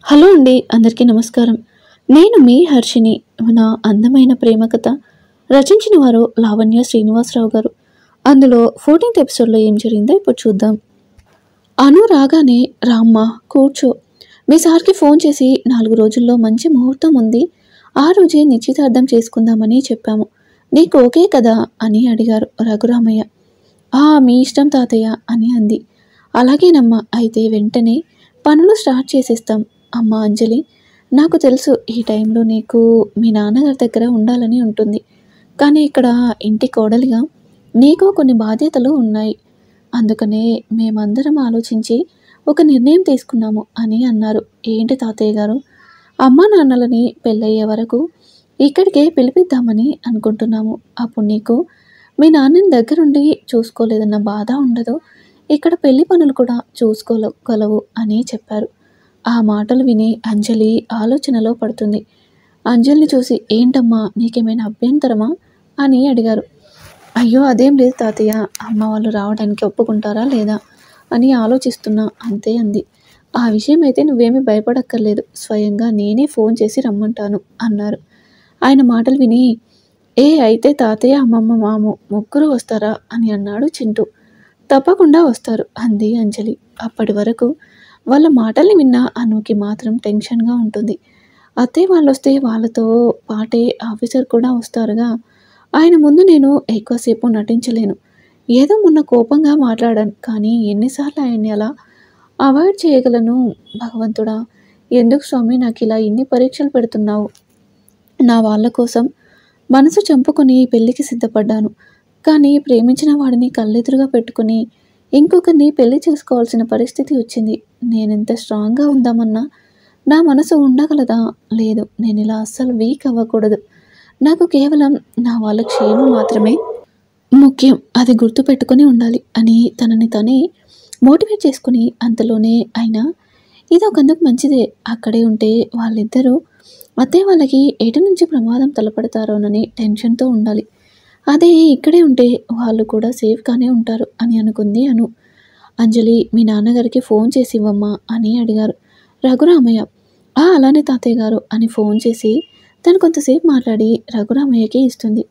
Hello అండి, అందరికీ నమస్కారం. నేను మీ హర్షిని. నా అందమైన ప్రేమ కథ రచించిన వారు లావణ్య శ్రీనివాసరావు గారు. అందులో 14th ఎపిసోడ్లో ఏం జరిగిందో ఇప్పుడు చూద్దాం. అను రాగానే రామ్మ కూర్చో, మీ సార్కి ఫోన్ చేసి 4 రోజుల్లో మంచి ముహూర్తం ఉంది, ఆ రోజే నిశ్చితార్థం చేసుకుందామని చెప్పాము, నీకు ఓకే కదా అని అడిగారు రఘురామయ్య. మీ ఇష్టం తాతయ్య అని అంది. అలాగేనమ్మా, అయితే వెంటనే పనులు స్టార్ట్ చేసేస్తాం. అమ్మ అంజలి, నాకు తెలుసు ఈ టైంలో నీకు మీ నాన్నగారి దగ్గర ఉండాలని ఉంటుంది, కానీ ఇక్కడ ఇంటి కోడలిగా నీకు కొన్ని బాధ్యతలు ఉన్నాయి. అందుకనే మేమందరం ఆలోచించి ఒక నిర్ణయం తీసుకున్నాము అని అన్నారు. ఏంటి తాతయ్య గారు? అమ్మా నాన్నలని పెళ్ళయ్యే వరకు ఇక్కడికే పిలిపిద్దామని అనుకుంటున్నాము. అప్పుడు నీకు మీ నాన్నని దగ్గరుండి చూసుకోలేదన్న బాధ ఉండదు, ఇక్కడ పెళ్లి పనులు కూడా చూసుకోగలవు అని చెప్పారు. ఆ మాటలు విని అంజలి ఆలోచనలో పడుతుంది. అంజలిని చూసి, ఏంటమ్మా నీకేమైనా అభ్యంతరమా అని అడిగారు. అయ్యో అదేం లేదు తాతయ్య, అమ్మ వాళ్ళు రావడానికి ఒప్పుకుంటారా లేదా అని ఆలోచిస్తున్నా అంతే అంది. ఆ విషయం అయితే నువ్వేమీ భయపడక్కర్లేదు, స్వయంగా నేనే ఫోన్ చేసి రమ్మంటాను అన్నారు. ఆయన మాటలు విని, అయితే తాతయ్య అమ్మమ్మ మాము ముగ్గురు వస్తారా అని అన్నాడు చింటూ. తప్పకుండా వస్తారు అంది అంజలి. అప్పటి వరకు వాళ్ళ మాటల్ని విన్న అనుకి మాత్రం టెన్షన్గా ఉంటుంది. అత్తయ్య వాళ్ళు వస్తే వాళ్ళతో పాటే ఆఫీసర్ కూడా వస్తారుగా, ఆయన ముందు నేను ఎక్కువసేపు నటించలేను. ఏదో మొన్న కోపంగా మాట్లాడాను, కానీ ఎన్నిసార్లు ఆయన్ని అలా అవాయిడ్ చేయగలను? భగవంతుడా, ఎందుకు స్వామి నాకు ఇలా ఇన్ని పరీక్షలు పెడుతున్నావు? నా వాళ్ళ కోసం మనసు చంపుకొని పెళ్ళికి సిద్ధపడ్డాను, కానీ ప్రేమించిన వాడిని కళ్ళెదురుగా పెట్టుకుని ఇంకొకరిని పెళ్లి చేసుకోవాల్సిన పరిస్థితి వచ్చింది. నేనెంత స్ట్రాంగ్గా ఉందామన్నా నా మనసు ఉండగలదా? లేదు, నేను ఇలా అస్సలు వీక్ అవ్వకూడదు. నాకు కేవలం నా వాళ్ళ క్షేమం మాత్రమే ముఖ్యం, అది గుర్తు పెట్టుకొని ఉండాలి అని తనని తనే మోటివేట్ చేసుకుని, అంతలోనే అయినా ఇది ఒకందుకు మంచిదే, అక్కడే ఉంటే వాళ్ళిద్దరూ అత్తయ్య వాళ్ళకి ఎటు నుంచి ప్రమాదం తలపడతారోనని టెన్షన్తో ఉండాలి, అదే ఇక్కడే ఉంటే వాళ్ళు కూడా సేఫ్గానే ఉంటారు అని అనుకుంది అను. అంజలి, మీ నాన్నగారికి ఫోన్ చేసి ఇవ్వమ్మా అని అడిగారు రఘురామయ్య. అలానే తాతయ్య గారు అని ఫోన్ చేసి తను కొంతసేపు మాట్లాడి రఘురామయ్యకి ఇస్తుంది.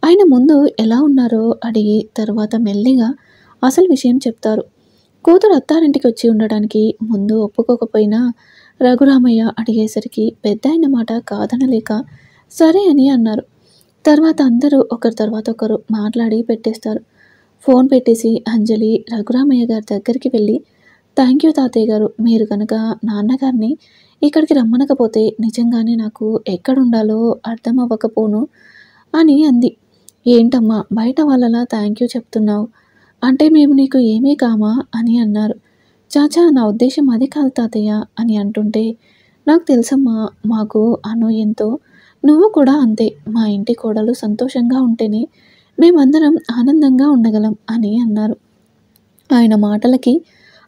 ఆయన ముందు ఎలా ఉన్నారో అడిగి తర్వాత మెల్లిగా అసలు విషయం చెప్తారు. కూతురు అత్తారింటికి వచ్చి ఉండడానికి ముందు ఒప్పుకోకపోయినా రఘురామయ్య అడిగేసరికి పెద్ద ఆయన మాట కాదనలేక సరే అని అన్నారు. తర్వాత అందరూ ఒకరి తర్వాత ఒకరు మాట్లాడి పెట్టేస్తారు. ఫోన్ పెట్టేసి అంజలి రఘురామయ్య గారి దగ్గరికి వెళ్ళి, థ్యాంక్ యూ తాతయ్య గారు, మీరు కనుక నాన్నగారిని ఇక్కడికి రమ్మనకపోతే నిజంగానే నాకు ఎక్కడుండాలో అర్థం అవ్వకపోను అని అంది. ఏంటమ్మా బయట వాళ్ళలా థ్యాంక్ యూ చెప్తున్నావు, అంటే మేము నీకు ఏమీ కామా అని అన్నారు. చాచా, నా ఉద్దేశం అది కాదు తాతయ్య అని అంటుంటే, నాకు తెలుసమ్మా, మాకు అను ఎంతో, నువ్వు కూడా అంతే, మా ఇంటి కోడలు సంతోషంగా ఉంటేనే మేమందరం ఆనందంగా ఉండగలం అని అన్నారు. ఆయన మాటలకి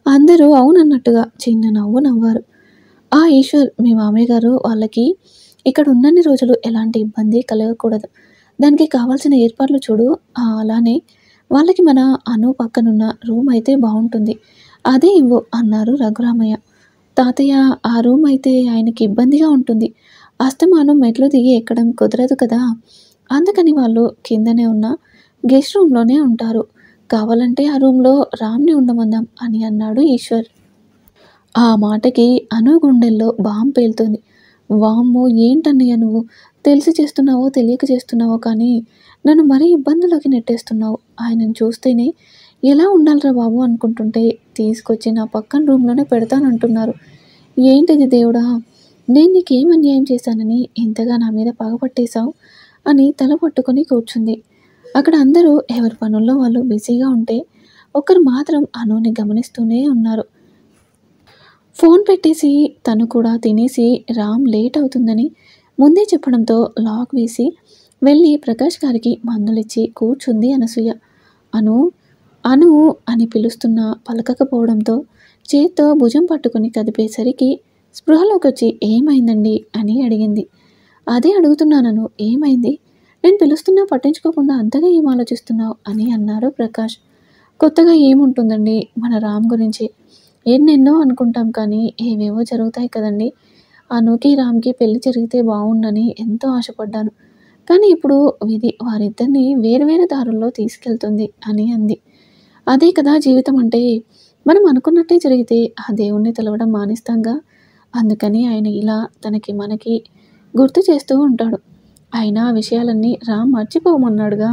అందరూ అవునన్నట్టుగా చిన్న నవ్వు నవ్వారు. ఈశ్వర్, మీ మామయ్య గారు వాళ్ళకి ఇక్కడ ఉన్నన్ని రోజులు ఎలాంటి ఇబ్బంది కలగకూడదు, దానికి కావాల్సిన ఏర్పాట్లు చూడు. అలానే వాళ్ళకి మన అను పక్కనున్న రూమ్ అయితే బాగుంటుంది, అదే ఇవ్వు అన్నారు రఘురామయ్య. తాతయ్య, ఆ రూమ్ అయితే ఆయనకి ఇబ్బందిగా ఉంటుంది, అస్తమానం మెట్లు దిగి ఎక్కడం కుదరదు కదా, అందుకని వాళ్ళు కిందనే ఉన్న గెస్ట్ రూమ్లోనే ఉంటారు, కావాలంటే ఆ రూమ్లో రామ్ని ఉండమందాం అని అన్నాడు ఈశ్వర్. ఆ మాటకి అను గుండెల్లో బాంబు పేలుతుంది. వామ్మో, ఏంటన్నయ్య నువ్వు, తెలిసి చేస్తున్నావో తెలియక చేస్తున్నావో కానీ నన్ను మరీ ఇబ్బందులోకి నెట్టేస్తున్నావు. ఆయనను చూస్తేనే ఎలా ఉండాలిరా బాబు అనుకుంటుంటే తీసుకొచ్చి నా పక్కన రూమ్లోనే పెడతానంటున్నారు. ఏంటిది దేవుడా, నేను నీకేం అన్యాయం చేశానని ఇంతగా నా మీద పగపట్టేశావు అని తల పట్టుకొని కూర్చుంది. అక్కడ అందరూ ఎవరి పనుల్లో వాళ్ళు బిజీగా ఉంటే ఒకరు మాత్రం అనుని గమనిస్తూనే ఉన్నారు. ఫోన్ పెట్టేసి తను కూడా తినేసి రామ్ లేట్ అవుతుందని ముందే చెప్పడంతో లాక్ వేసి వెళ్ళి ప్రకాష్ గారికి మందులిచ్చి కూర్చుంది అనసూయ. అను అను అని పిలుస్తున్నా పలకకపోవడంతో చేత్తో భుజం పట్టుకుని కదిపేసరికి స్పృహలోకి వచ్చి, ఏమైందండి అని అడిగింది. అదే అడుగుతున్నానను, ఏమైంది? నేను పిలుస్తున్నా పట్టించుకోకుండా అంతగా ఏం ఆలోచిస్తున్నావు అని అన్నారు ప్రకాష్. కొత్తగా ఏముంటుందండి, మన రామ్ గురించి ఎన్నెన్నో అనుకుంటాం కానీ ఏవేవో జరుగుతాయి కదండీ! అనుకి, రామ్‌కి పెళ్లి జరిగితే బావుండని ఎంతో ఆశపడ్డాను. కానీ ఇప్పుడు విధి వారిద్దరిని వేరు వేరు దారుల్లో తీసుకెళ్తుంది అని అంది. అదే కదా జీవితం అంటే! మనం అనుకున్నట్టే జరిగితే ఆ దేవుడిని తలవడం మానేస్తాంగా! అందుకని ఆయన ఇలా తనకి, మనకి గుర్తు చేస్తూ ఉంటాడు. అయినా ఆ విషయాలన్నీ రామ్ మర్చిపోమన్నాడుగా!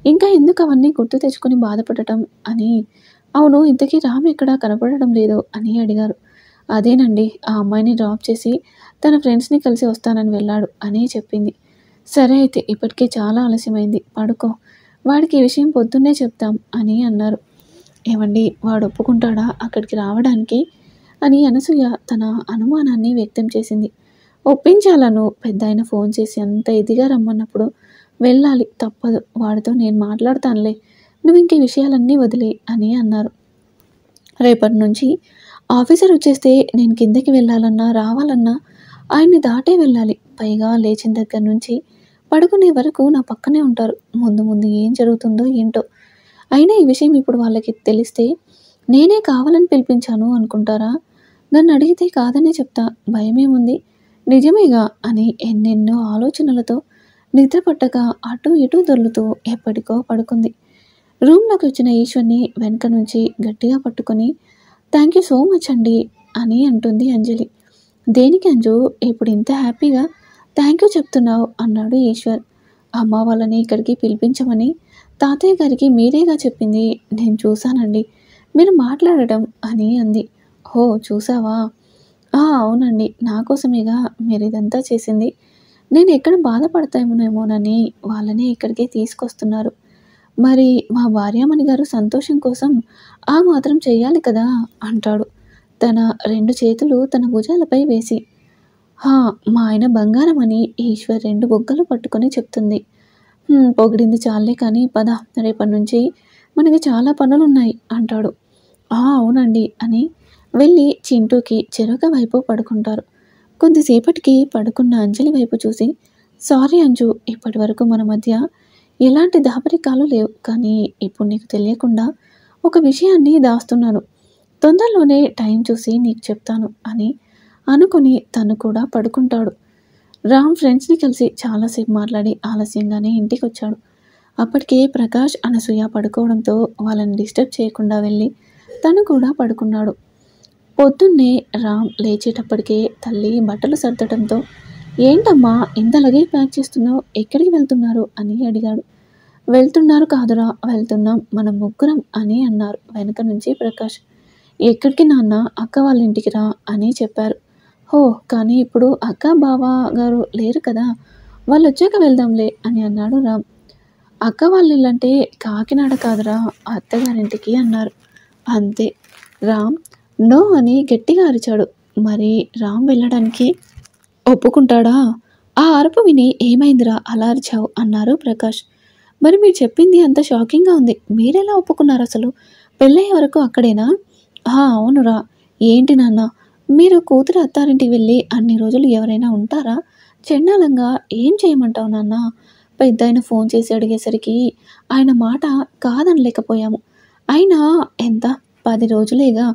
ఇంకా ఎందుకు అవన్నీ గుర్తు తెచ్చుకొని బాధపడటం అని. అవును ఇంతకీ రామ్ ఎక్కడా కనపడడం లేదు అని అడిగారు. అదేనండి ఆ అమ్మాయిని డ్రాప్ చేసి తన ఫ్రెండ్స్‌ని కలిసి వస్తానని వెళ్ళాడు అని చెప్పింది. సరే అయితే ఇప్పటికే చాలా ఆలస్యమైంది పడుకో. వాడికి ఈ విషయం పొద్దున్నే చెప్తాం అని అన్నారు. ఏవండీ వాడు ఒప్పుకుంటాడా అక్కడికి రావడానికి? అని అనసూయ తన అనుమానాన్ని వ్యక్తం చేసింది. ఒప్పించాలను పెద్దాయన ఫోన్ చేసి అంత ఇదిగా రమ్మన్నప్పుడు వెళ్ళాలి తప్పదు. వాడితో నేను మాట్లాడతానులే. నువ్వింక ఈ విషయాలన్నీ వదిలేయి అని అన్నారు. రేపటి నుంచి ఆఫీసర్ వచ్చేస్తే నేను కిందకి వెళ్ళాలన్నా, రావాలన్నా ఆయన్ని దాటే వెళ్ళాలి. పైగా లేచిన దగ్గర నుంచి పడుకునే వరకు నా పక్కనే ఉంటారు. ముందు ముందు ఏం జరుగుతుందో ఏంటో! అయినా ఈ విషయం ఇప్పుడు వాళ్ళకి తెలిస్తే నేనే కావాలని పిలిపించాను అనుకుంటారా? నన్నడిగితే కాదనే చెప్తా. భయమేముంది? నిజమేగా అని ఎన్నెన్నో ఆలోచనలతో నిద్ర పట్టక అటూ ఇటూ దొర్లుతూ ఎప్పటికో పడుకుంది. రూమ్‌లోకి వచ్చిన ఈశ్వర్‌ని వెనక నుంచి గట్టిగా పట్టుకొని థ్యాంక్ యూ సో మచ్ అండి అని అంటుంది అంజలి. దేనికి అంజు ఇప్పుడు ఇంత హ్యాపీగా థ్యాంక్ యూ చెప్తున్నావు అన్నాడు ఈశ్వర్. అమ్మ వాళ్ళని ఇక్కడికి పిలిపించమని తాతయ్య గారికి మీరేగా చెప్పింది. నేను చూశానండి మీరు మాట్లాడటం అని అంది. ఓ చూసావా? అవునండి నా కోసమేగా మీరు ఇదంతా చేసింది. నేను ఎక్కడ బాధపడతామోనేమోనని వాళ్ళని ఇక్కడికే తీసుకొస్తున్నారు. మరి మా భార్యామణి గారు సంతోషం కోసం ఆ మాత్రం చెయ్యాలి కదా! అంటాడు. తన 2 చేతులు తన భుజాలపై వేసి. హా! మా ఆయన బంగారం అని ఈశ్వర్ 2 బుగ్గలు పట్టుకొని చెప్తుంది. పొగిడింది చాల్లే కానీ పద రేపటి నుంచి మనకి చాలా పనులున్నాయి అంటాడు. అవునండి అని వెళ్ళి చింటూకి చెరొక వైపు పడుకుంటారు. కొద్దిసేపటికి పడుకున్న అంజలి వైపు చూసి సారీ అంజు ఇప్పటివరకు మన మధ్య ఎలాంటి దాపరికాలు లేవు. కానీ ఇప్పుడు నీకు తెలియకుండా ఒక విషయాన్ని దాస్తున్నాను. తొందరలోనే టైం చూసి నీకు చెప్తాను అని అనుకుని తను కూడా పడుకుంటాడు. రామ్ ఫ్రెండ్స్‌ని కలిసి చాలాసేపు మాట్లాడి ఆలస్యంగానే ఇంటికొచ్చాడు. అప్పటికే ప్రకాష్, అనసూయ పడుకోవడంతో వాళ్ళని డిస్టర్బ్ చేయకుండా వెళ్ళి తను కూడా పడుకున్నాడు. పొద్దున్నే రామ్ లేచేటప్పటికే తల్లి బట్టలు సర్దటంతో ఏంటమ్మా ఇంత లగేజ్ ప్యాక్ చేస్తున్నావు? ఎక్కడికి వెళ్తున్నారు? అని అడిగాడు. వెళ్తున్నారు కాదురా వెళ్తున్నాం మనం ముగ్గురం అని అన్నారు వెనక నుంచి ప్రకాష్. ఎక్కడికి నాన్న? అక్క వాళ్ళ ఇంటికి రా అని చెప్పారు. కానీ ఇప్పుడు అక్క, బావ గారు లేరు కదా! వాళ్ళొచ్చాక వెళ్దాంలే అని అన్నాడు రామ్. అక్క వాళ్ళ ఇల్లంటే కాకినాడ కాదురా అత్తగారింటికి అన్నారు. అంతే. రామ్ నో అని గట్టిగా అరిచాడు. మరి రామ్ వెళ్ళడానికి ఒప్పుకుంటాడా? ఆ అరుపు విని ఏమైందిరా అలా అరిచావు అన్నారు ప్రకాష్. మరి మీరు చెప్పింది అంత షాకింగ్‌గా ఉంది. మీరెలా ఒప్పుకున్నారు అసలు? పెళ్ళయ్యే వరకు అక్కడేనా? అవునురా. ఏంటి నాన్న మీరు కూతురు అత్తారింటికి వెళ్ళి అన్ని రోజులు ఎవరైనా ఉంటారా? చెండాలంగా ఏం చేయమంటావు నాన్న? పెద్దాయన ఫోన్ చేసి అడిగేసరికి ఆయన మాట కాదనలేకపోయాము. అయినా ఎంత 10 రోజులేగా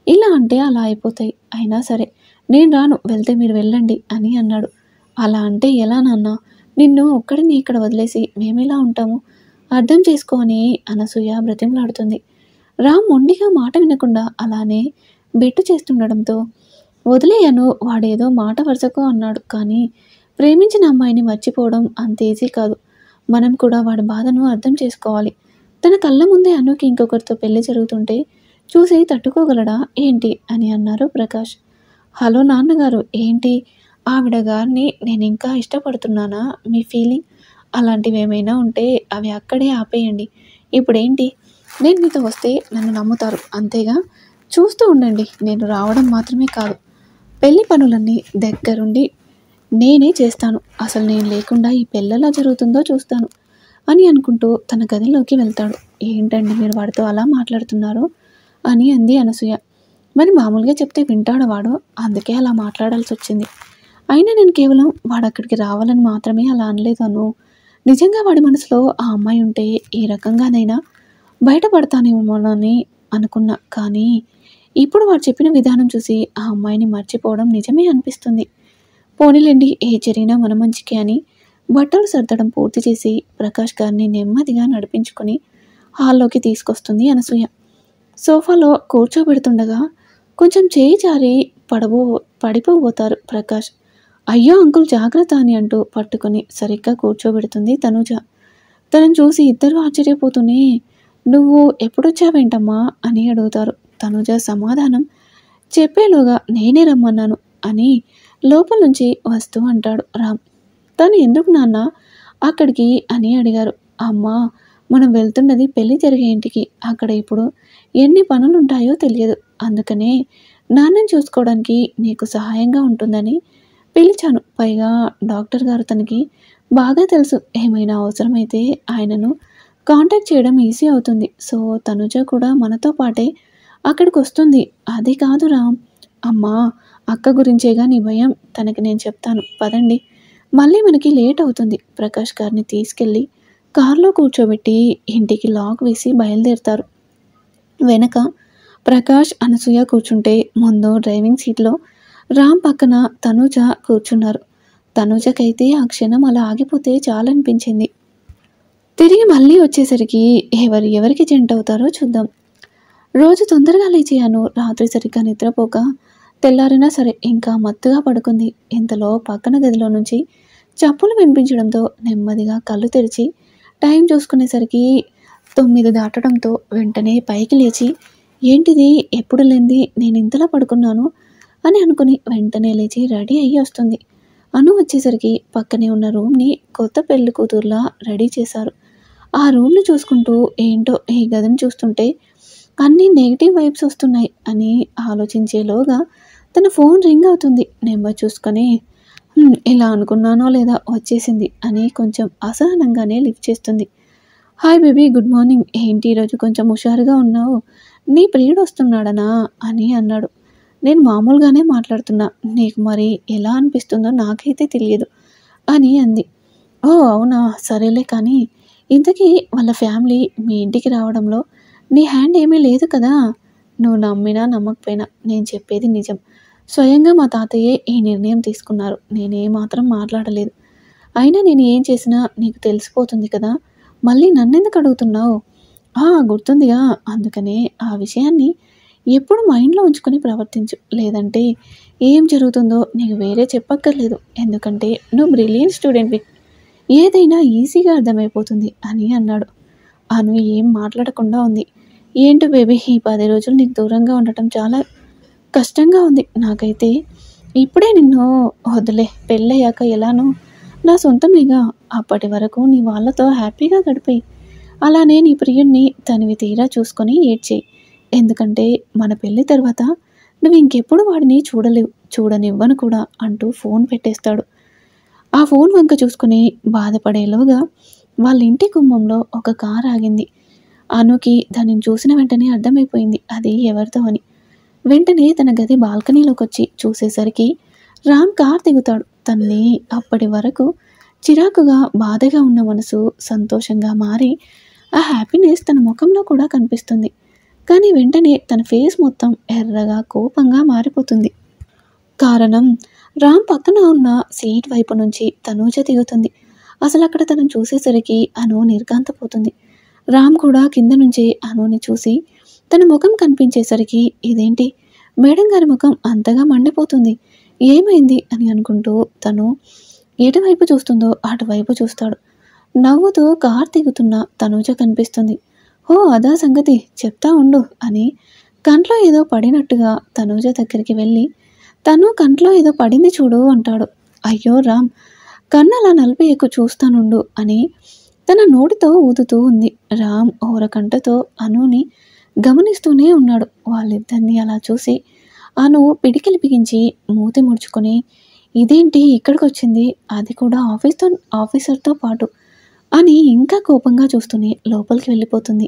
ఇలా అంటే అలా అయిపోతాయి. అయినా సరే నేను రాను వెళ్తే మీరు వెళ్ళండి అని అన్నాడు. అలా అంటే ఎలా నాన్న? నిన్ను ఒక్కడిని ఇక్కడ వదిలేసి మేమెలా ఉంటాము? అర్థం చేసుకో అని అనసూయ బ్రతిమలాడుతుంది. రామ్ మొండిగా మాట వినకుండా అలానే బెట్టు చేస్తుండడంతో వదిలేయను వాడేదో మాట వరుసకు అన్నాడు. కానీ ప్రేమించిన అమ్మాయిని మర్చిపోవడం అంత ఈజీ కాదు. మనం కూడా వాడి బాధను అర్థం చేసుకోవాలి. తన కళ్ళ ముందే అనుకి ఇంకొకరితో పెళ్లి జరుగుతుంటే చూసి తట్టుకోగలడా ఏంటి అని అన్నారు ప్రకాష్. హలో నాన్నగారు ఏంటి? ఆవిడ గారిని నేను ఇంకా ఇష్టపడుతున్నానా? మీ ఫీలింగ్ అలాంటివి ఏమైనా ఉంటే అవి అక్కడే ఆపేయండి. ఇప్పుడేంటి? నేను మీతో వస్తే నన్ను నమ్ముతారు అంతేగా? చూస్తూ ఉండండి. నేను రావడం మాత్రమే కాదు పెళ్లి పనులన్నీ దగ్గరుండి నేనే చేస్తాను. అసలు నేను లేకుండా ఈ పెళ్ళెలా జరుగుతుందో చూస్తాను అని అనుకుంటూ తన గదిలోకి వెళ్తాడు. ఏంటండి మీరు వాడితో అలా మాట్లాడుతున్నారు అని అంది అనసూయ. మరి మామూలుగా చెప్తే వింటాడా వాడు? అందుకే అలా మాట్లాడాల్సి వచ్చింది. అయినా నేను కేవలం వాడు అక్కడికి రావాలని మాత్రమే అలా అనలేదు అను. నిజంగా వాడి మనసులో ఆ అమ్మాయి ఉంటే ఏ రకంగానైనా బయటపడతానేమోనని అనుకున్నా. కానీ ఇప్పుడు వాడు చెప్పిన విధానం చూసి ఆ అమ్మాయిని మర్చిపోవడం నిజమే అనిపిస్తుంది. పోనీలెండి, ఏ జరిగినా మన మంచికే అని బట్టలు సర్దడం పూర్తి చేసి ప్రకాష్ గారిని నెమ్మదిగా నడిపించుకొని హాల్లోకి తీసుకొస్తుంది అనసూయ. సోఫాలో కూర్చోబెడుతుండగా కొంచెం చేయి జారి పడబో పడిపోబోతారు ప్రకాష్. అయ్యో అంకుల్ జాగ్రత్త అని అంటూ పట్టుకొని సరిగ్గా కూర్చోబెడుతుంది తనూజ. తనని చూసి ఇద్దరు ఆశ్చర్యపోతూనే నువ్వు ఎప్పుడొచ్చావేంటమ్మా అని అడుగుతారు. తనూజ సమాధానం చెప్పేలోగా నేనే రమ్మన్నాను అని లోపల నుంచి వస్తూ అంటాడు రామ్. తను ఎందుకు నాన్న అక్కడికి అని అడిగారు. అమ్మా, మనం వెళ్తున్నది పెళ్లి జరిగే ఇంటికి. అక్కడ ఇప్పుడు ఎన్ని పనులుంటాయో తెలియదు. అందుకనే నాన్నని చూసుకోవడానికి నీకు సహాయంగా ఉంటుందని పిలిచాను. పైగా డాక్టర్ గారు తనకి బాగా తెలుసు. ఏమైనా అవసరమైతే ఆయనను కాంటాక్ట్ చేయడం ఈజీ అవుతుంది. సో తనుజ కూడా మనతో పాటే అక్కడికి వస్తుంది. అది కాదు రామ్. అమ్మా, అక్క గురించేగా నీ భయం. తనకి నేను చెప్తాను పదండి, మళ్ళీ మనకి లేట్ అవుతుంది. ప్రకాష్ గారిని తీసుకెళ్ళి కారులో కూర్చోబెట్టి ఇంటికి లాక్ వేసి బయలుదేరుతారు. వెనక ప్రకాష్, అనసూయ కూర్చుంటే ముందు డ్రైవింగ్ సీట్లో రామ్ పక్కన తనూజ కూర్చున్నారు. తనూజకైతే ఆ క్షణం అలా ఆగిపోతే చాలనిపించింది. తిరిగి మళ్ళీ వచ్చేసరికి ఎవరికి జంట అవుతారో చూద్దాం. రోజు తొందరగా లేచేయాను. రాత్రి సరిగ్గా నిద్రపోక తెల్లారినా సరే ఇంకా మత్తుగా పడుకుంది. ఇంతలో పక్కన గదిలో నుంచి చప్పులు వినిపించడంతో నెమ్మదిగా కళ్ళు తెరిచి టైం చూసుకునేసరికి 9 దాటడంతో వెంటనే పైకి లేచి ఏంటిది ఎప్పుడు లేంది నేను ఇంతలా పడుకున్నాను అని అనుకుని వెంటనే లేచి రెడీ అయ్యి వస్తుంది. అను వచ్చేసరికి పక్కనే ఉన్న రూమ్ని కొత్త పెళ్లి కూతుర్లా రెడీ చేశారు. ఆ రూమ్ని చూసుకుంటూ ఏంటో ఈ గదిని చూస్తుంటే అన్నీ నెగిటివ్ వైబ్స్ వస్తున్నాయి అని ఆలోచించేలోగా తన ఫోన్ రింగ్ అవుతుంది. నెంబర్ చూసుకొని ఇలా అనుకున్నానో లేదా వచ్చేసింది అని కొంచెం అసహనంగానే లిఫ్ట్ చేస్తుంది. Hi baby, good morning. ఏంటి ఈరోజు కొంచెం హుషారుగా ఉన్నావు? నీ ప్రియుడు వస్తున్నాడనా అని అన్నాడు. నేను మామూలుగానే మాట్లాడుతున్నా, నీకు మరి ఎలా అనిపిస్తుందో నాకైతే తెలియదు అని అంది. ఓ అవునా, సరేలే. కానీ ఇంతకీ వాళ్ళ ఫ్యామిలీ మీ ఇంటికి రావడంలో నీ హ్యాండ్ ఏమీ లేదు కదా? నువ్వు నమ్మినా నమ్మకపోయినా నేను చెప్పేది నిజం. స్వయంగా మా తాతయ్యే ఈ నిర్ణయం తీసుకున్నారు. నేనేమాత్రం మాట్లాడలేదు. అయినా నేను ఏం చేసినా నీకు తెలిసిపోతుంది కదా, మళ్ళీ నన్నెందుకు అడుగుతున్నావు? గుర్తుందిగా, అందుకనే ఆ విషయాన్ని ఎప్పుడు మైండ్లో ఉంచుకొని ప్రవర్తించు. లేదంటే ఏం జరుగుతుందో నీకు వేరే చెప్పక్కర్లేదు. ఎందుకంటే నువ్వు బ్రిలియంట్ స్టూడెంట్వి, ఏదైనా ఈజీగా అర్థమైపోతుంది అని అన్నాడు. అను ఏం మాట్లాడకుండా ఉంది. ఏంటో బేబీ, ఈ 10 రోజులు నీకు దూరంగా ఉండటం చాలా కష్టంగా ఉంది. నాకైతే ఇప్పుడే నిన్ను వదిలే, పెళ్ళయ్యాక ఎలానో నా సొంతమేగా. అప్పటి వరకు నీ వాళ్ళతో హ్యాపీగా గడిపేయి. అలానే నీ ప్రియుణ్ణి తనివి తీరా చూసుకొని ఏడ్చేయి. ఎందుకంటే మన పెళ్ళి తర్వాత నువ్వు ఇంకెప్పుడు వాడిని చూడలేవు, చూడనివ్వను కూడా అంటూ ఫోన్ పెట్టేస్తాడు. ఆ ఫోన్ వంక చూసుకుని బాధపడేలోగా వాళ్ళ ఇంటి గుమ్మంలో ఒక కార్ ఆగింది. అనుకి దానిని చూసిన వెంటనే అర్థమైపోయింది అది ఎవరిదో అని. వెంటనే తన గది బాల్కనీలోకి వచ్చి చూసేసరికి రామ్ కార్ దిగుతాడు. తనని అప్పటి వరకు చిరాకుగా బాధగా ఉన్న మనసు సంతోషంగా మారి ఆ హ్యాపీనెస్ తన ముఖంలో కూడా కనిపిస్తుంది. కానీ వెంటనే తన ఫేస్ మొత్తం ఎర్రగా కోపంగా మారిపోతుంది. కారణం, రామ్ పక్కన ఉన్న సీట్ వైపు నుంచి తనూజ దిగుతుంది. అసలు అక్కడ తనను చూసేసరికి అను నిర్ఘాంతపోతుంది. రామ్ కూడా కింద నుంచి అనుని చూసి తన ముఖం కనిపించేసరికి ఇదేంటి, మేడం గారి ముఖం అంతగా మండిపోతుంది, ఏమైంది అని అనుకుంటూ తను ఎటువైపు చూస్తుందో అటువైపు చూస్తాడు. నవ్వుతూ కార్ దిగుతున్న తనూజ కనిపిస్తుంది. ఓ అదా సంగతి, చెప్తా ఉండు అని కంట్లో ఏదో పడినట్టుగా తనూజ దగ్గరికి వెళ్ళి తను కంట్లో ఏదో పడింది చూడు అంటాడు. అయ్యో రామ్, కన్ను అలా నలిపేయకు, చూస్తానుండు అని తన నోటితో ఊదుతూ ఉంది. రామ్ ఓరకంటతో అనుని గమనిస్తూనే ఉన్నాడు. వాళ్ళిద్దరిని అలా చూసి అను పిడికిలి బిగించి మూతి ముడుచుకొని ఇదేంటి ఇక్కడికి వచ్చింది, అది కూడా ఆఫీసర్తో పాటు అని ఇంకా కోపంగా చూస్తూనే లోపలికి వెళ్ళిపోతుంది.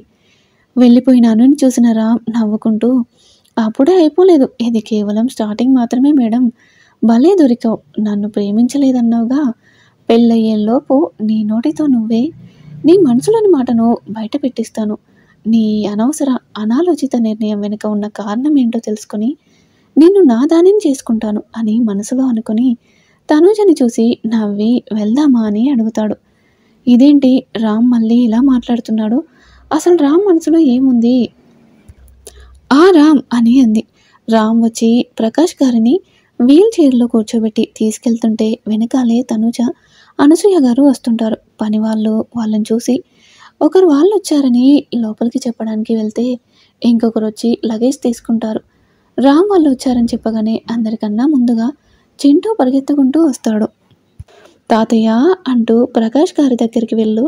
వెళ్ళిపోయిన అనుని చూసిన రామ్ నవ్వుకుంటూ అప్పుడే అయిపోలేదు, ఇది కేవలం స్టార్టింగ్ మాత్రమే మేడం. భలే దొరికావు, నన్ను ప్రేమించలేదన్నావుగా, పెళ్ళయ్యేలోపు నీ నోటితో నువ్వే నీ మనసులోని మాటను బయట పెట్టిస్తాను. నీ అనవసర అనాలోచిత నిర్ణయం వెనుక ఉన్న కారణం ఏంటో తెలుసుకొని నిన్ను నా దానిని చేసుకుంటాను అని మనసులో అనుకుని తనూజని చూసి నవ్వి వెళ్దామా అని అడుగుతాడు. ఇదేంటి రామ్ మళ్ళీ ఇలా మాట్లాడుతున్నాడు? అసలు రామ్ మనసులో ఏముంది? ఆ రామ్ అని అంది. రామ్ వచ్చి ప్రకాష్ గారిని వీల్ చైర్లో కూర్చోబెట్టి తీసుకెళ్తుంటే వెనకాలే తనుజ, అనసూయ గారు వస్తుంటారు. పని వాళ్ళని చూసి ఒకరు వాళ్ళు వచ్చారని లోపలికి చెప్పడానికి వెళ్తే ఇంకొకరు వచ్చి లగేజ్ తీసుకుంటారు. రామ్ వాళ్ళు వచ్చారని చెప్పగానే అందరికన్నా ముందుగా చింటూ పరిగెత్తుకుంటూ వస్తాడు. తాతయ్య అంటూ ప్రకాష్ గారి దగ్గరికి వెళ్ళు,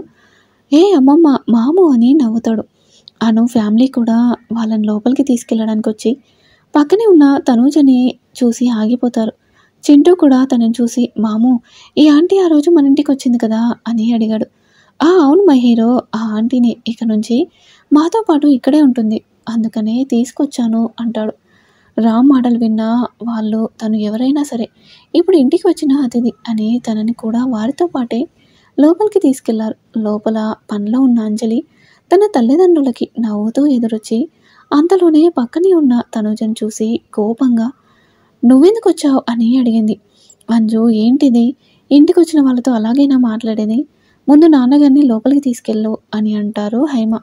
ఏ అమ్మమ్మ మాము అని నవ్వుతాడు. అను ఫ్యామిలీ కూడా వాళ్ళని లోపలికి తీసుకెళ్ళడానికి వచ్చి పక్కనే ఉన్న తనూజని చూసి ఆగిపోతారు. చింటూ కూడా తనని చూసి మాము ఈ ఆంటీ ఆ రోజు మన ఇంటికి వచ్చింది కదా అని అడిగాడు. అవును మై హీరో, ఆ ఆంటీని ఇక నుంచి మాతో పాటు ఇక్కడే ఉంటుంది, అందుకనే తీసుకొచ్చాను అంటాడు. రామ్ మాటలు విన్నా వాళ్ళు తను ఎవరైనా సరే ఇప్పుడు ఇంటికి వచ్చిన అతిథి అని తనని కూడా వారితో పాటే లోపలికి తీసుకెళ్లారు. లోపల పనిలో ఉన్న అంజలి తన తల్లిదండ్రులకి నవ్వుతూ ఎదురొచ్చి అంతలోనే పక్కనే ఉన్న తనుజను చూసి కోపంగా నువ్వెందుకు వచ్చావు అని అడిగింది. అంజు ఏంటిది, ఇంటికి వచ్చిన వాళ్ళతో అలాగైనా మాట్లాడేది, ముందు నాన్నగారిని లోపలికి తీసుకెళ్ళు అని అంటారు హైమ.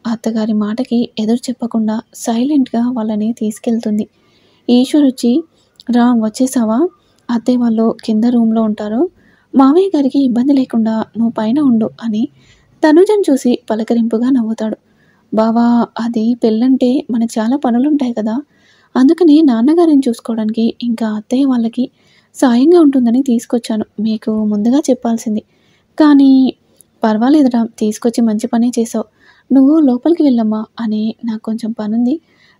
అత్తగారి మాటకి ఎదురు చెప్పకుండా సైలెంట్గా వాళ్ళని తీసుకెళ్తుంది. ఈశ్వర్ వచ్చి రామ్ వచ్చేసావా, అత్తయ్య వాళ్ళు కింద రూమ్లో ఉంటారు, మావయ్య గారికి ఇబ్బంది లేకుండా నువ్వు పైన ఉండు అని తనుజను చూసి పలకరింపుగా నవ్వుతాడు. బావా అది పెళ్ళంటే మనకు చాలా పనులుంటాయి కదా, అందుకని నాన్నగారిని చూసుకోవడానికి ఇంకా అత్తయ్య వాళ్ళకి సాయంగా ఉంటుందని తీసుకొచ్చాను, మీకు ముందుగా చెప్పాల్సింది. కానీ పర్వాలేదురా, తీసుకొచ్చి మంచి పనే చేసావు, నువ్వు లోపలికి వెళ్ళమ్మా అని నాకు కొంచెం పనుంది,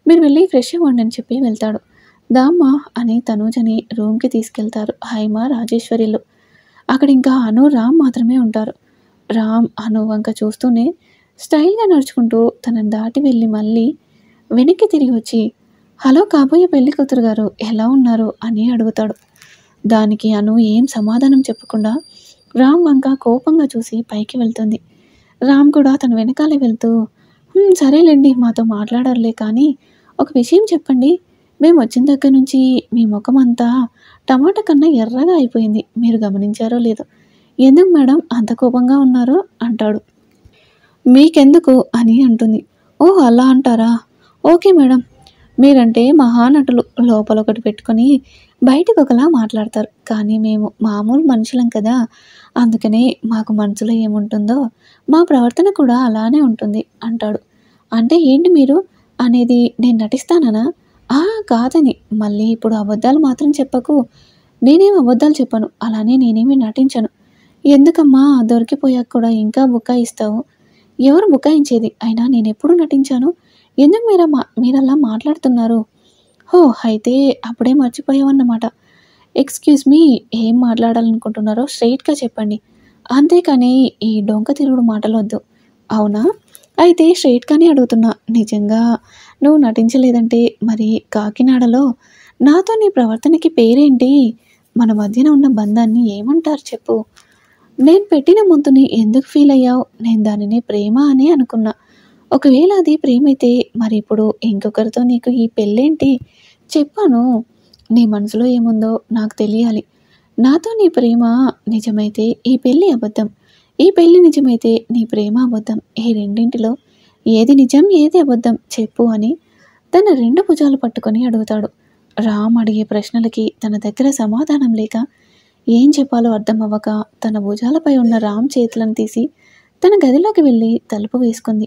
మీరు వెళ్ళి ఫ్రెష్ అవ్వండి అని చెప్పి వెళ్తాడు. దామ్మా అని తనూజని రూమ్కి తీసుకెళ్తారు హైమ రాజేశ్వరిలు. అక్కడ ఇంకా అను రామ్ మాత్రమే ఉంటారు. రామ్ అను వంక చూస్తూనే స్టైల్గా నడుచుకుంటూ తనని దాటి వెళ్ళి మళ్ళీ వెనక్కి తిరిగి వచ్చి హలో కాబోయే పెళ్లి కూతురు గారు ఎలా ఉన్నారు అని అడుగుతాడు. దానికి అను ఏం సమాధానం చెప్పకుండా రామ్ వంక కోపంగా చూసి పైకి వెళ్తుంది. రామ్ కూడా తన వెనకాలే వెళ్తూ సరేలేండి మాతో మాట్లాడారులే, కానీ ఒక విషయం చెప్పండి, మేము వచ్చిన దగ్గర నుంచి మీ ముఖం అంతా టమాటా కన్నా ఎర్రగా అయిపోయింది, మీరు గమనించారో లేదో, ఎందుకు మేడం అంత కోపంగా ఉన్నారో అంటాడు. మీకెందుకు అని అంటుంది. ఓహ్ అలా అంటారా, ఓకే మేడం, మీరంటే మహానటులు, లోపల ఒకటి పెట్టుకొని బయటకు ఒకలా మాట్లాడతారు, కానీ మేము మామూలు మనుషులం కదా, అందుకనే మాకు మనసులో ఏముంటుందో మా ప్రవర్తన కూడా అలానే ఉంటుంది అంటాడు. అంటే ఏంటి మీరు అనేది, నేను నటిస్తానా? కాదని, మళ్ళీ ఇప్పుడు అబద్ధాలు మాత్రం చెప్పకు, నేనేం అబద్ధాలు చెప్పను, అలానే నేనేమి నటించను. ఎందుకమ్మా దొరికిపోయాక కూడా ఇంకా బుకాయిస్తావు, ఎవరు బుకాయించేది, అయినా నేను ఎప్పుడు నటించాను, ఎందుకు మీరలా మాట్లాడుతున్నారు? అయితే అప్పుడే మర్చిపోయావన్నమాట. ఎక్స్క్యూజ్ మీ, ఏం మాట్లాడాలనుకుంటున్నారో స్ట్రైట్గా చెప్పండి, అంతేకాని ఈ డొంక తిరుగుడు మాటలొద్దు. అవునా, అయితే స్ట్రైట్గానే అడుగుతున్నా, నిజంగా నువ్వు నటించలేదంటే మరి కాకినాడలో నాతో నీ ప్రవర్తనకి పేరేంటి, మన మధ్యన ఉన్న బంధాన్ని ఏమంటారు చెప్పు. నేను పెట్టిన ముందుని ఎందుకు ఫీల్ అయ్యావు, నేను దానిని ప్రేమ అని అనుకున్నా, ఒకవేళ అది ప్రేమైతే మరి ఇప్పుడు ఇంకొకరితో నీకు ఈ పెళ్ళేంటి చెప్పాను, నీ మనసులో ఏముందో నాకు తెలియాలి. నాతో నీ ప్రేమ నిజమైతే ఈ పెళ్ళి అబద్ధం, ఈ పెళ్ళి నిజమైతే నీ ప్రేమ అబద్ధం, ఈ రెండింటిలో ఏది నిజం ఏది అబద్ధం చెప్పు అని తన రెండు భుజాలు పట్టుకొని అడుగుతాడు. రామ్ అడిగే ప్రశ్నలకి తన దగ్గర సమాధానం లేక ఏం చెప్పాలో అర్థం అవ్వక తన భుజాలపై ఉన్న రామ్ చేతులను తీసి తన గదిలోకి వెళ్ళి తలుపు వేసుకుంది.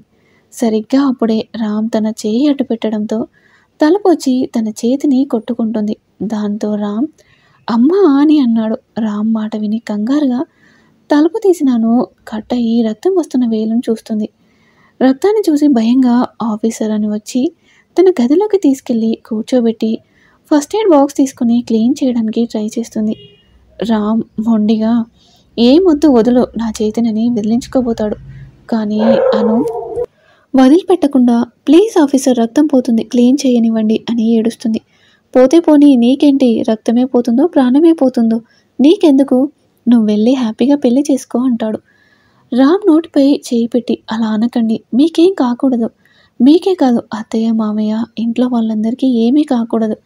సరిగ్గా అప్పుడే రామ్ తన చేయి అడ్డు పెట్టడంతో తలుపు వచ్చి తన చేతిని కొట్టుకుంటుంది. దాంతో రామ్ అమ్మా అని అన్నాడు. రామ్ మాట విని కంగారుగా తలుపు తీసినాను కట్ అయ్యి రక్తం వస్తున్న వేలును చూస్తుంది. రక్తాన్ని చూసి భయంగా ఆఫీసర్ అని వచ్చి తన గదిలోకి తీసుకెళ్ళి కూర్చోబెట్టి ఫస్ట్ ఎయిడ్ బాక్స్ తీసుకుని క్లీన్ చేయడానికి ట్రై చేస్తుంది. రామ్ మొండిగా ఏమొద్దు వదులు నా చేతినని విదిలించుకోబోతాడు. కానీ అను వదిలిపెట్టకుండా ప్లీజ్ ఆఫీసర్ రక్తం పోతుంది క్లీన్ చేయనివ్వండి అని ఏడుస్తుంది. పోతే పోనీ నీకేంటి, రక్తమే పోతుందో ప్రాణమే పోతుందో నీకెందుకు, నువ్వు వెళ్ళి హ్యాపీగా పెళ్లి చేసుకో అంటాడు. రామ్ నోటిపై చేయి పెట్టి అలా అనకండి, మీకేం కాకూడదు, మీకే కాదు అత్తయ్య, మామయ్య, ఇంట్లో వాళ్ళందరికీ ఏమీ కాకూడదు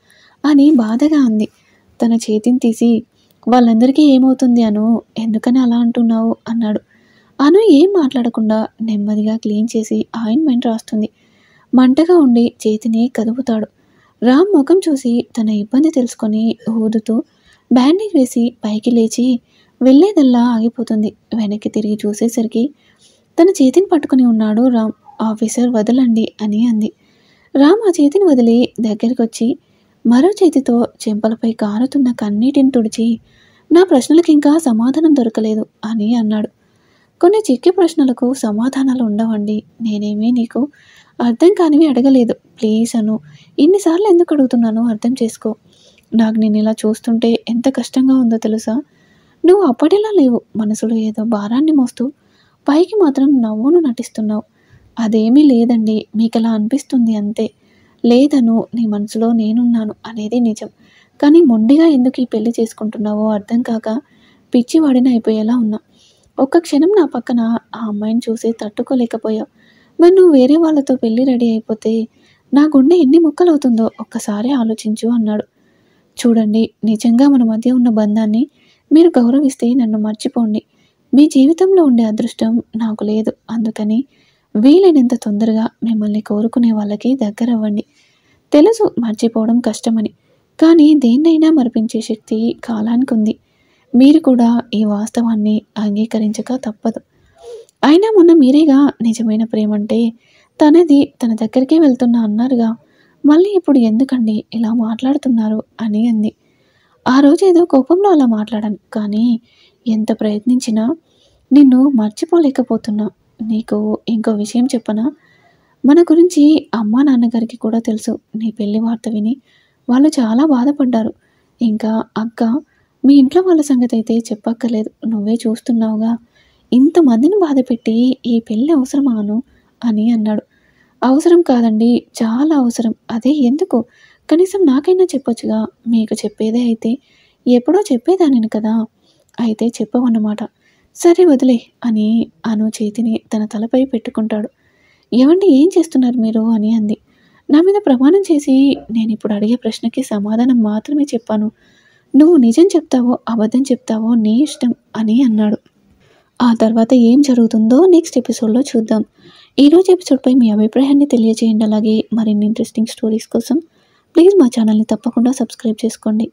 అని బాధగా అంది. తన చేతిని తీసి, వాళ్ళందరికీ ఏమవుతుంది అను? ఎందుకని అలా అంటున్నావు అన్నాడు. అను ఏం మాట్లాడకుండా నెమ్మదిగా క్లీన్ చేసి ఆయింట్మెంట్ రాస్తుంది. మంటగా ఉండి చేతిని కదుపుతాడు. రామ్ ముఖం చూసి తన ఇబ్బంది తెలుసుకొని ఊదుతూ బ్యాండేజ్ వేసి పైకి లేచి వెళ్ళేదల్లా ఆగిపోతుంది. వెనక్కి తిరిగి చూసేసరికి తన చేతిని పట్టుకుని ఉన్నాడు రామ్. ఆఫీసర్ వదలండి అని అంది. రామ్ ఆ చేతిని వదిలి దగ్గరికొచ్చి మరో చేతితో చెంపలపై కారుతున్న కన్నీటిని తుడిచి, నా ప్రశ్నలకు ఇంకా సమాధానం దొరకలేదు అని అన్నాడు. కొన్ని చిక్కి ప్రశ్నలకు సమాధానాలు ఉండవండి. నేనేమీ నీకు అర్థం కానివి అడగలేదు. ప్లీజ్ అను. ఇన్నిసార్లు ఎందుకు అడుగుతున్నానో అర్థం చేసుకో. నాకు నేను ఇలా చూస్తుంటే ఎంత కష్టంగా ఉందో తెలుసా? నువ్వు అప్పటిలా లేవు. మనసులో ఏదో భారాన్ని మోస్తూ పైకి మాత్రం నవ్వును నటిస్తున్నావు. అదేమీ లేదండి, మీకలా అనిపిస్తుంది అంతే. లేదను, నీ మనసులో నేనున్నాను అనేది నిజం. కానీ మొండిగా ఎందుకు ఈ పెళ్లి చేసుకుంటున్నావో అర్థం కాక పిచ్చివాడిని అయిపోయేలా ఉన్నా. ఒక్క క్షణం నా పక్కన ఆ అమ్మాయిని చూసి తట్టుకోలేకపోయావు. మరి నువ్వు వేరే వాళ్ళతో పెళ్లి రెడీ అయిపోతే నా గుండె ఎన్ని ముక్కలవుతుందో ఒక్కసారి ఆలోచించు అన్నాడు. చూడండి, నిజంగా మన మధ్య ఉన్న బంధాన్ని మీరు గౌరవిస్తే నన్ను మర్చిపోండి. మీ జీవితంలో ఉండే అదృష్టం నాకు లేదు. అందుకని వీలైనంత తొందరగా మిమ్మల్ని కోరుకునే వాళ్ళకి దగ్గరవ్వండి. తెలుసు మర్చిపోవడం కష్టమని, కానీ దేన్నైనా మరిపించే శక్తి కాలానికి ఉంది. మీరు కూడా ఈ వాస్తవాన్ని అంగీకరించక తప్పదు. అయినా మొన్న మీరేగా నిజమైన ప్రేమంటే తనది, తన దగ్గరికే వెళ్తున్నా అన్నారుగా. మళ్ళీ ఇప్పుడు ఎందుకండి ఇలా మాట్లాడుతున్నారు అని అంది. ఆ రోజు ఏదో కోపంలో అలా మాట్లాడాను, కానీ ఎంత ప్రయత్నించినా నిన్ను మర్చిపోలేకపోతున్నా. నీకు ఇంకో విషయం చెప్పనా? మన గురించి అమ్మా నాన్నగారికి కూడా తెలుసు. నీ పెళ్లి వార్త విని వాళ్ళు చాలా బాధపడ్డారు. ఇంకా అక్క, మీ ఇంట్లో వాళ్ళ సంగతి అయితే చెప్పక్కర్లేదు. నువ్వే చూస్తున్నావుగా. ఇంతమందిని బాధపెట్టి ఈ పెళ్ళి అవసరమా అను అని అన్నాడు. అవసరం కాదండి, చాలా అవసరం. అదే ఎందుకు? కనీసం నాకైనా చెప్పొచ్చుగా. మీకు చెప్పేదే అయితే ఎప్పుడో చెప్పేదానిని కదా. అయితే చెప్పవన్నమాట. సరే వదిలే అని అను చేతిని తన తలపై పెట్టుకుంటాడు. ఏవండి, ఏం చేస్తున్నారు మీరు అని అంది. నా మీద ప్రమాణం చేసి నేను ఇప్పుడు అడిగే ప్రశ్నకి సమాధానం మాత్రమే చెప్పాను. నువ్వు నిజం చెప్తావో అబద్ధం చెప్తావో నీ ఇష్టం అని అన్నాడు. ఆ తర్వాత ఏం జరుగుతుందో నెక్స్ట్ ఎపిసోడ్లో చూద్దాం. ఈరోజు ఎపిసోడ్పై మీ అభిప్రాయాన్ని తెలియజేయండి. అలాగే మరిన్ని ఇంట్రెస్టింగ్ స్టోరీస్ కోసం ప్లీజ్ మా ఛానల్ని తప్పకుండా సబ్స్క్రైబ్ చేసుకోండి.